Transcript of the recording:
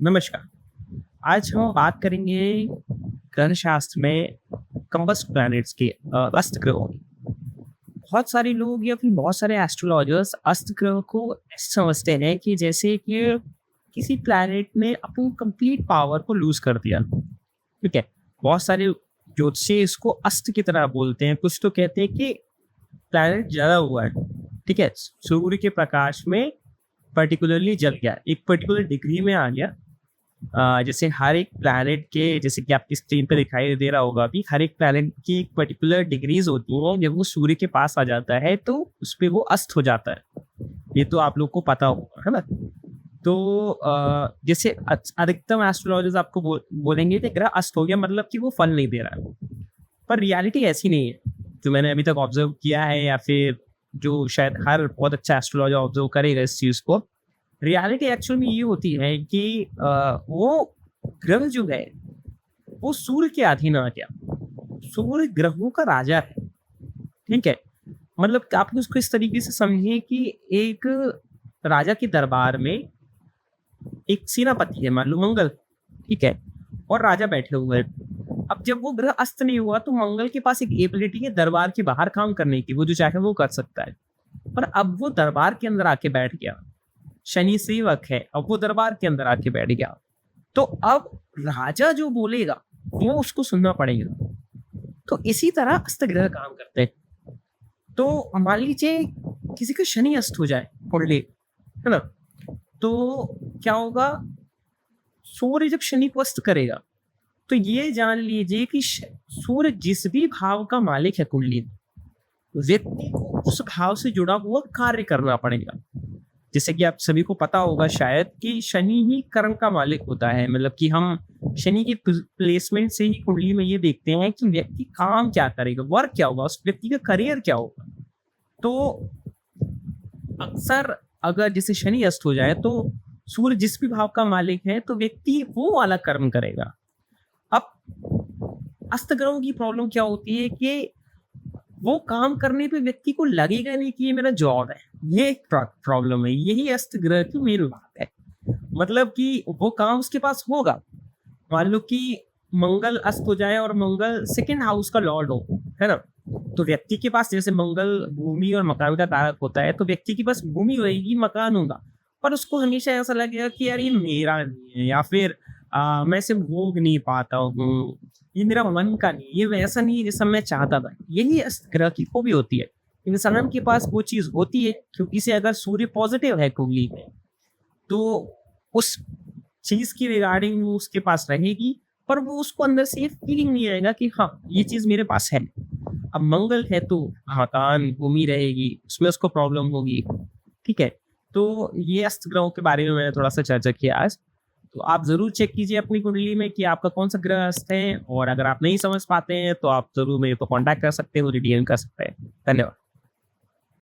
नमस्कार। आज हम बात करेंगे ग्रह शास्त्र में कंबस्ट प्लैनेट्स के अस्त ग्रहों की। बहुत सारे लोग या फिर बहुत सारे एस्ट्रोलॉजर्स अस्त ग्रह को ऐसे समझते हैं कि जैसे कि किसी प्लैनेट ने अपनी कंप्लीट पावर को लूज कर दिया। ठीक है, बहुत सारे ज्योतिषी इसको अस्त की तरह बोलते हैं। कुछ तो कहते हैं कि प्लैनेट जला हुआ है। ठीक है, सूर्य के प्रकाश में पर्टिकुलरली जल गया, एक पर्टिकुलर डिग्री में आ गया। जैसे हर एक प्लैनेट के, जैसे कि आपकी स्क्रीन पे दिखाई दे रहा होगा अभी, हर एक प्लैनेट की एक पर्टिकुलर डिग्रीज होती है। जब वो सूर्य के पास आ जाता है तो उस पर वो अस्त हो जाता है। ये तो आप लोग को पता होगा, है ना। तो जैसे अधिकतम एस्ट्रोलॉजर्स आपको बोलेंगे कि ग्रह अस्त हो गया मतलब कि वो फल नहीं दे रहा है, पर रियलिटी ऐसी नहीं है जो मैंने अभी तक ऑब्जर्व किया है, या फिर जो शायद हर बहुत अच्छा एस्ट्रोलॉजर ऑब्जर्व करेगा इस चीज को। रियलिटी एक्चुअल में ये होती है कि वो ग्रह जो है वो सूर्य के अधीन आ गया। सूर्य ग्रहों का राजा है। ठीक है, मतलब कि आप उसको इस तरीके से समझिए कि एक राजा के दरबार में एक सेनापति है, मान लो मंगल। ठीक है, और राजा बैठे हुए हैं। अब जब वो ग्रह अस्त नहीं हुआ तो मंगल के पास एक एबिलिटी है दरबार के बाहर काम करने की, वो जो चाहे वो कर सकता है। पर अब वो दरबार के अंदर आके बैठ गया। शनि सेवक है, अब वो दरबार के अंदर आके बैठ गया, तो अब राजा जो बोलेगा वो उसको सुनना पड़ेगा। तो इसी तरह अस्त ग्रह काम करते हैं। तो मान लीजिए किसी का शनि अस्त हो जाए कुंडली, है ना, तो क्या होगा, सूर्य जब शनि को अस्त करेगा तो ये जान लीजिए कि सूर्य जिस भी भाव का मालिक है कुंडली में, व्यक्ति को उस भाव से जुड़ा हुआ कार्य करना पड़ेगा। जैसे कि आप सभी को पता होगा शायद कि शनि ही कर्म का मालिक होता है। मतलब कि हम शनि की प्लेसमेंट से ही कुंडली में ये देखते हैं कि व्यक्ति काम क्या करेगा, वर्क क्या होगा, उस व्यक्ति का करियर क्या होगा। तो अक्सर अगर जैसे शनि अस्त हो जाए तो सूर्य जिस भी भाव का मालिक है तो व्यक्ति वो वाला कर्म करेगा। अब अस्त ग्रहों की प्रॉब्लम क्या होती है कि वो काम करने पे व्यक्ति को लगेगा नहीं कि ये मेरा जॉब है। ये एक प्रॉब्लम है, यही अस्त ग्रह की मेन बात है। मतलब कि वो काम उसके पास होगा। मान लो कि मंगल अस्त हो जाए और मंगल सेकंड हाउस का लॉर्ड हो, है ना, तो व्यक्ति के पास, जैसे मंगल भूमि और मकान का कारक होता है, तो व्यक्ति के पास भूमि होगी, मकान होगा, पर उसको हमेशा ऐसा लगेगा कि यार ये मेरा नहीं है, या फिर मैं इसे भोग नहीं पाता हूँ, ये मेरा मन का नहीं, ये वैसा नहीं है जैसा मैं चाहता था। यही अस्त ग्रह की खूबी होती है। इंसान के पास वो चीज होती है क्योंकि से अगर सूर्य पॉजिटिव है कुंडली में तो उस चीज की रिगार्डिंग वो उसके पास रहेगी, पर वो उसको अंदर से ये फीलिंग नहीं आएगा कि हाँ ये चीज मेरे पास है। अब मंगल है तो मकान भूमि रहेगी, उसमें उसको प्रॉब्लम होगी। ठीक है, तो ये अस्त ग्रहों के बारे में मैंने थोड़ा सा चर्चा किया आज। तो आप जरूर चेक कीजिए अपनी कुंडली में कि आपका कौन सा ग्रह अस्त है, और अगर आप नहीं समझ पाते हैं तो आप जरूर मेरे को कांटेक्ट कर सकते हैं, मुझे डीएम कर सकते हैं। धन्यवाद।